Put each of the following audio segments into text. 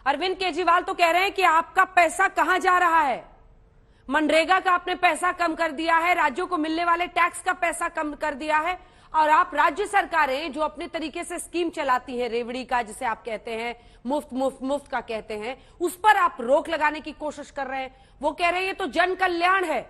अरविंद केजरीवाल तो कह रहे हैं कि आपका पैसा कहां जा रहा है। मनरेगा का आपने पैसा कम कर दिया है, राज्यों को मिलने वाले टैक्स का पैसा कम कर दिया है, और आप राज्य सरकारें जो अपने तरीके से स्कीम चलाती है, रेवड़ी का जिसे आप कहते हैं, मुफ्त मुफ्त मुफ्त का कहते हैं, उस पर आप रोक लगाने की कोशिश कर रहे हैं। वो कह रहे हैं ये तो जन कल्याण है।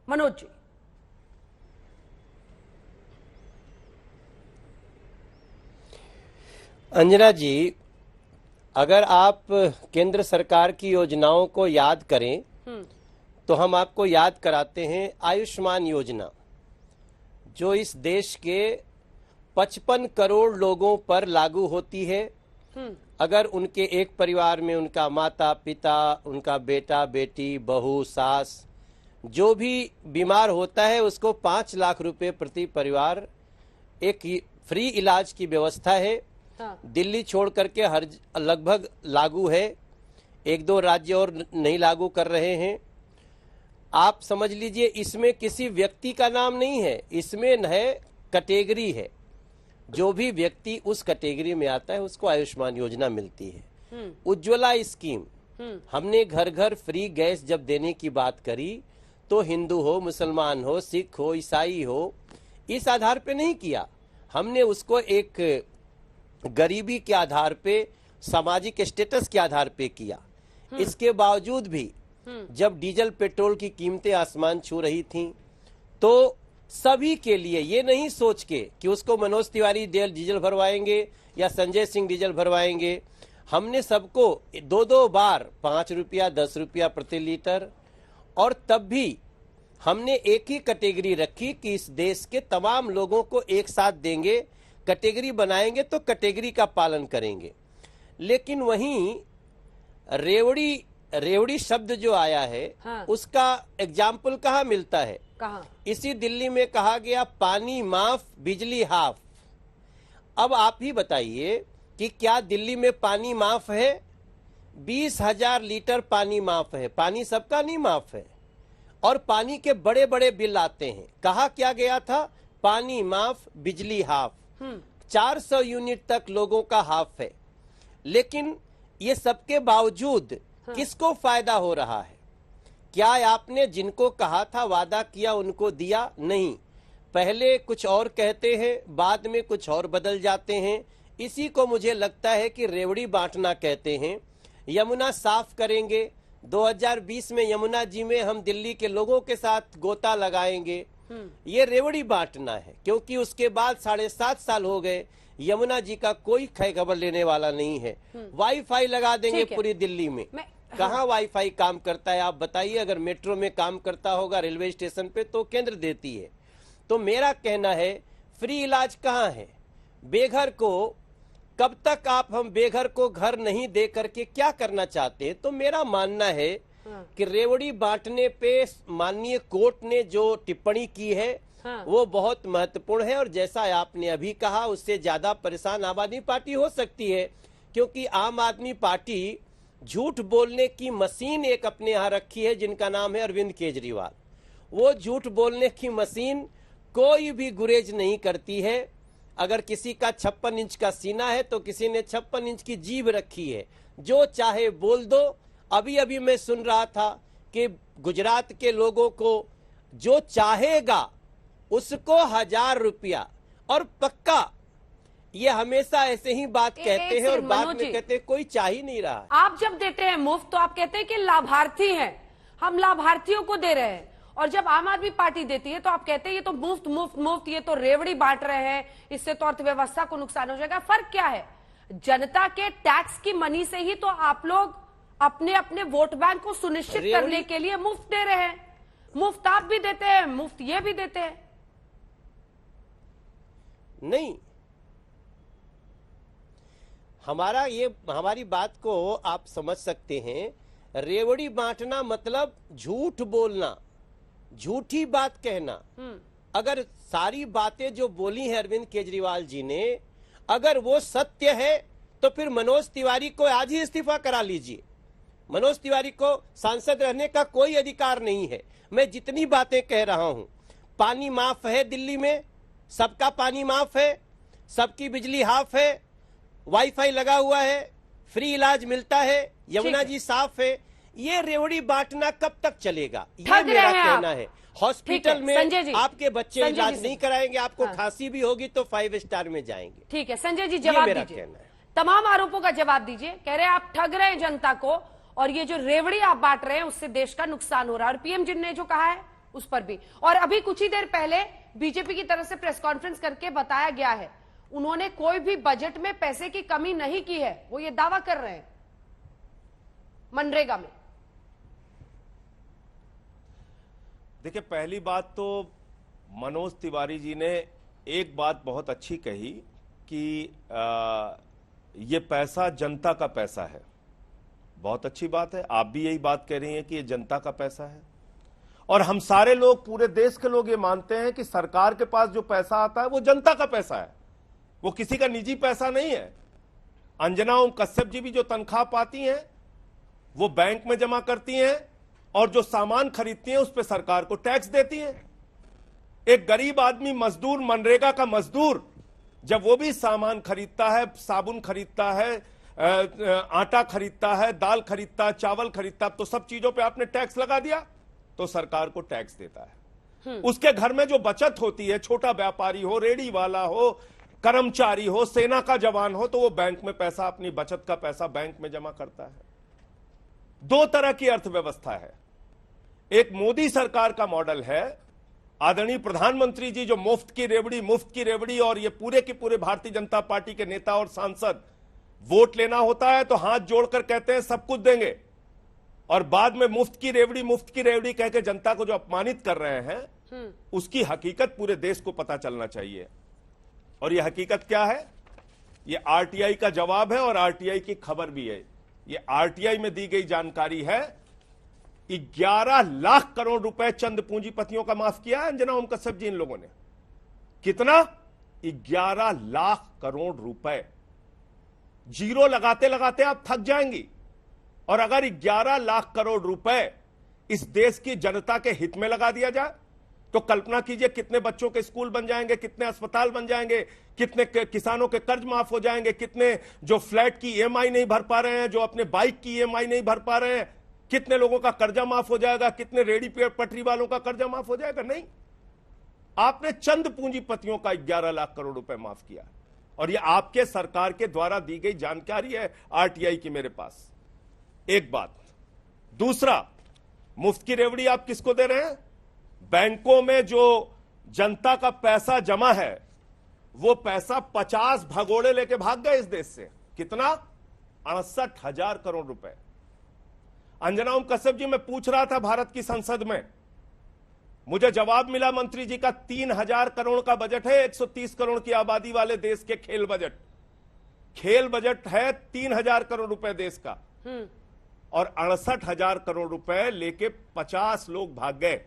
मनोज जी, अंजना जी, अगर आप केंद्र सरकार की योजनाओं को याद करें तो हम आपको याद कराते हैं आयुष्मान योजना, जो इस देश के 55 करोड़ लोगों पर लागू होती है। अगर उनके एक परिवार में उनका माता पिता, उनका बेटा बेटी, बहू, सास जो भी बीमार होता है, उसको 5 लाख रुपए प्रति परिवार एक फ्री इलाज की व्यवस्था है। दिल्ली छोड़ करके हर लगभग लागू है, 1-2 राज्य और नहीं लागू कर रहे हैं। आप समझ लीजिए, इसमें किसी व्यक्ति का नाम नहीं है, इसमें है कैटेगरी है। जो भी व्यक्ति उस कैटेगरी में आता है उसको आयुष्मान योजना मिलती है। उज्ज्वला स्कीम, हमने घर घर फ्री गैस जब देने की बात करी तो हिंदू हो, मुसलमान हो, सिख हो, ईसाई हो, इस आधार पे नहीं किया। हमने उसको एक गरीबी के आधार पे, सामाजिक स्टेटस के आधार पे किया। इसके बावजूद भी जब डीजल पेट्रोल की कीमतें आसमान छू रही थीं, तो सभी के लिए, ये नहीं सोच के कि उसको मनोज तिवारी डीजल भरवाएंगे या संजय सिंह डीजल भरवाएंगे, हमने सबको 2-2 बार 5 रुपया 10 रुपया प्रति लीटर, और तब भी हमने एक ही कैटेगरी रखी कि इस देश के तमाम लोगों को एक साथ देंगे। कैटेगरी बनाएंगे तो कैटेगरी का पालन करेंगे। लेकिन वहीं रेवड़ी शब्द जो आया है, हाँ। उसका एग्जाम्पल कहाँ मिलता है? कहाँ? इसी दिल्ली में कहा गया पानी माफ बिजली हाफ। अब आप ही बताइए कि क्या दिल्ली में पानी माफ है? 20,000 लीटर पानी माफ है। पानी सबका नहीं माफ है, और पानी के बड़े बड़े बिल आते हैं। कहा क्या गया था? पानी माफ बिजली हाफ। 400 यूनिट तक लोगों का हाफ है। लेकिन ये सबके बावजूद किसको फायदा हो रहा है? क्या आपने जिनको कहा था, वादा किया, उनको दिया? नहीं। पहले कुछ और कहते हैं, बाद में कुछ और बदल जाते हैं। इसी को मुझे लगता है कि रेवड़ी बांटना कहते हैं। यमुना साफ करेंगे, 2020 में यमुना जी में हम दिल्ली के लोगों के साथ गोता लगाएंगे, ये रेवड़ी बांटना है। क्योंकि उसके बाद 7.5 साल हो गए, यमुना जी का कोई खबर लेने वाला नहीं है। वाईफाई लगा देंगे पूरी दिल्ली में। कहाँ वाईफाई काम करता है आप बताइए? अगर मेट्रो में काम करता होगा, रेलवे स्टेशन पे, तो केंद्र देती है। तो मेरा कहना है, फ्री इलाज कहाँ है? बेघर को कब तक हम बेघर को घर नहीं दे करके क्या करना चाहते हैं? तो मेरा मानना है कि रेवड़ी बांटने पे माननीय कोर्ट ने जो टिप्पणी की है, वो बहुत महत्वपूर्ण है। और जैसा आपने अभी कहा, उससे ज्यादा परेशान आम आदमी पार्टी हो सकती है, क्योंकि आम आदमी पार्टी झूठ बोलने की मशीन एक अपने यहाँ रखी है, जिनका नाम है अरविंद केजरीवाल। वो झूठ बोलने की मशीन कोई भी गुरेज नहीं करती है। अगर किसी का 56 इंच का सीना है तो किसी ने 56 इंच की जीभ रखी है, जो चाहे बोल दो। अभी अभी मैं सुन रहा था कि गुजरात के लोगों को जो चाहेगा उसको 1000 रुपया, और पक्का ये हमेशा ऐसे ही बात कहते हैं, और बाद में कहते हैं कोई चाह ही नहीं रहा। आप जब देते हैं मुफ्त तो आप कहते हैं कि लाभार्थी हैं, हम लाभार्थियों को दे रहे हैं, और जब आम आदमी पार्टी देती है तो आप कहते हैं ये तो मुफ्त मुफ्त मुफ्त, ये तो रेवड़ी बांट रहे हैं, इससे तो अर्थव्यवस्था को नुकसान हो जाएगा। फर्क क्या है? जनता के टैक्स की मनी से ही तो आप लोग अपने अपने वोट बैंक को सुनिश्चित करने के लिए मुफ्त दे रहे हैं। मुफ्त आप भी देते हैं, मुफ्त ये भी देते हैं। नहीं, हमारी बात को आप समझ सकते हैं। रेवड़ी बांटना मतलब झूठ बोलना, झूठी बात कहना। अगर सारी बातें जो बोली हैं अरविंद केजरीवाल जी ने, अगर वो सत्य है तो फिर मनोज तिवारी को आज ही इस्तीफा करा लीजिए। मनोज तिवारी को सांसद रहने का कोई अधिकार नहीं है। मैं जितनी बातें कह रहा हूं, पानी माफ है दिल्ली में, सबका पानी माफ है, सबकी बिजली हाफ है, वाईफाई लगा हुआ है, फ्री इलाज मिलता है, यमुना ठीक जी साफ है। ये रेवड़ी बांटना कब तक चलेगा, ये ठग मेरा रहे हैं कहना आप। है। हॉस्पिटल ठीक है, संजय में जी। आपके बच्चे संजय इलाज जी नहीं से। कराएंगे, आपको हाँ। खांसी भी होगी तो 5 स्टार में जाएंगे। ठीक है संजय जी, ये जवाब मेरा दीजिए, कहना है। तमाम आरोपों का जवाब दीजिए। कह रहे हैं आप ठग रहे हैं जनता को, और ये जो रेवड़ी आप बांट रहे हैं उससे देश का नुकसान हो रहा है। और पीएम जी ने जो कहा है उस पर भी, और अभी कुछ ही देर पहले बीजेपी की तरफ से प्रेस कॉन्फ्रेंस करके बताया गया है, उन्होंने कोई भी बजट में पैसे की कमी नहीं की है, वो ये दावा कर रहे हैं मनरेगा में। देखिए, पहली बात तो मनोज तिवारी जी ने एक बात बहुत अच्छी कही कि ये पैसा जनता का पैसा है। बहुत अच्छी बात है, आप भी यही बात कह रही हैं कि ये जनता का पैसा है, और हम सारे लोग, पूरे देश के लोग ये मानते हैं कि सरकार के पास जो पैसा आता है वो जनता का पैसा है, वो किसी का निजी पैसा नहीं है। अंजना ओम कश्यप जी भी जो तनख्वाह पाती हैं वो बैंक में जमा करती हैं, और जो सामान खरीदती हैं उस पर सरकार को टैक्स देती हैं। एक गरीब आदमी मजदूर, मनरेगा का मजदूर, जब वो भी सामान खरीदता है, साबुन खरीदता है, आटा खरीदता है, दाल खरीदता है, चावल खरीदता है, तो सब चीजों पे आपने टैक्स लगा दिया तो सरकार को टैक्स देता है। उसके घर में जो बचत होती है, छोटा व्यापारी हो, रेडी वाला हो, कर्मचारी हो, सेना का जवान हो, तो वो बैंक में पैसा, अपनी बचत का पैसा बैंक में जमा करता है। दो तरह की अर्थव्यवस्था है। एक मोदी सरकार का मॉडल है, आदरणीय प्रधानमंत्री जी जो मुफ्त की रेवड़ी, और ये पूरे के पूरे भारतीय जनता पार्टी के नेता और सांसद वोट लेना होता है तो हाथ जोड़कर कहते हैं सब कुछ देंगे, और बाद में मुफ्त की रेवड़ी कह के जनता को जो अपमानित कर रहे हैं, उसकी हकीकत पूरे देश को पता चलना चाहिए। और यह हकीकत क्या है, यह आरटीआई का जवाब है और आरटीआई की खबर भी है। यह आरटीआई में दी गई जानकारी है, 11 लाख करोड़ रुपए चंद पूंजीपतियों का माफ किया है अंजना ओम कश्यप जी इन लोगों ने। कितना? 11 लाख करोड़ रुपए। जीरो लगाते लगाते आप थक जाएंगी। और अगर 11 लाख करोड़ रुपए इस देश की जनता के हित में लगा दिया जाए तो कल्पना कीजिए कितने बच्चों के स्कूल बन जाएंगे, कितने अस्पताल बन जाएंगे, कितने किसानों के कर्ज माफ हो जाएंगे, कितने जो फ्लैट की ईएमआई नहीं भर पा रहे हैं, जो अपने बाइक की ईएमआई नहीं भर पा रहे हैं, कितने लोगों का कर्जा माफ हो जाएगा, कितने रेडी पटरी वालों का कर्जा माफ हो जाएगा। नहीं, आपने चंद पूंजीपतियों का 11 लाख करोड़ रुपए माफ किया, और यह आपके सरकार के द्वारा दी गई जानकारी है आरटीआई की मेरे पास। एक बात। दूसरा, मुफ्त की रेवड़ी आप किसको दे रहे हैं? बैंकों में जो जनता का पैसा जमा है वो पैसा 50 भगोड़े लेके भाग गए इस देश से। कितना? 68,000 करोड़ रुपए। अंजना ओम कश्यप जी, मैं पूछ रहा था भारत की संसद में, मुझे जवाब मिला मंत्री जी का 3,000 करोड़ का बजट है 130 करोड़ की आबादी वाले देश के खेल बजट है 3,000 करोड़ रुपए देश का, और 68,000 करोड़ रुपए लेके 50 लोग भाग गए।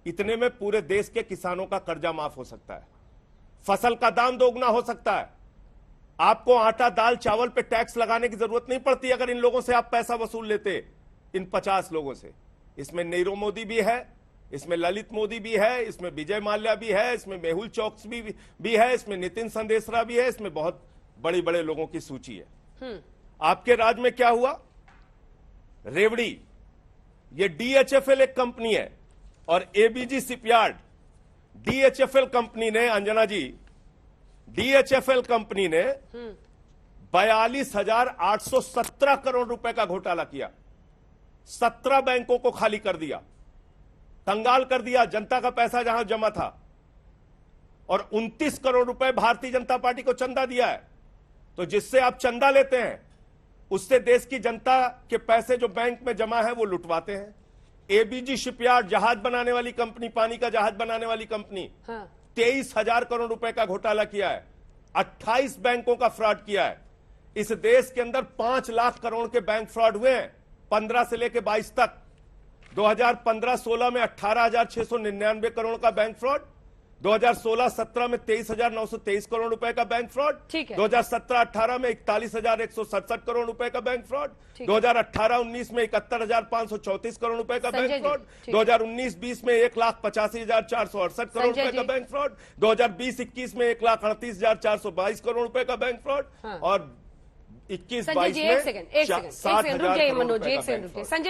इतने में पूरे देश के किसानों का कर्जा माफ हो सकता है, फसल का दाम दोगुना हो सकता है, आपको आटा दाल चावल पे टैक्स लगाने की जरूरत नहीं पड़ती अगर इन लोगों से आप पैसा वसूल लेते, इन 50 लोगों से। इसमें नीरव मोदी भी है, इसमें ललित मोदी भी है, इसमें विजय माल्या भी है, इसमें मेहुल चौकसी भी है, इसमें नितिन संदेशरा भी है, इसमें बहुत बड़े बड़े लोगों की सूची है। आपके राज्य में क्या हुआ? रेवड़ी, ये डीएचएफएल एक कंपनी है, और एबीजी शिपयार्ड, डीएचएफएल कंपनी ने, अंजना जी, डीएचएफएल कंपनी ने 42,817 करोड़ रुपए का घोटाला किया, 17 बैंकों को खाली कर दिया, कंगाल कर दिया, जनता का पैसा जहां जमा था, और 29 करोड़ रुपए भारतीय जनता पार्टी को चंदा दिया है। तो जिससे आप चंदा लेते हैं उससे देश की जनता के पैसे जो बैंक में जमा है वो लुटवाते हैं। एबीजी शिपयार्ड, जहाज बनाने वाली कंपनी, पानी का जहाज बनाने वाली कंपनी, 23,000 करोड़ रुपए का घोटाला किया है, 28 बैंकों का फ्रॉड किया है। इस देश के अंदर 5 लाख करोड़ के बैंक फ्रॉड हुए हैं 15 से लेकर 22 तक। 2015-16 में 18,699 करोड़ का बैंक फ्रॉड, 2016-17 में 23,923 करोड़ रुपए का बैंक फ्रॉड, 2017-18 में 41,167 करोड़ रुपए का बैंक फ्रॉड, 2018-19 में 71,534 करोड़ रुपए का बैंक फ्रॉड, 2019-20 में 1,85,468 करोड़ रुपए का बैंक फ्रॉड, 2020-21 में 1,38,422 करोड़ रुपए का बैंक फ्रॉड, और 21-22 संजय जी, एक सेकंड रुक जाइए मनोज जी, एक सेकंड रुक जाइए संजय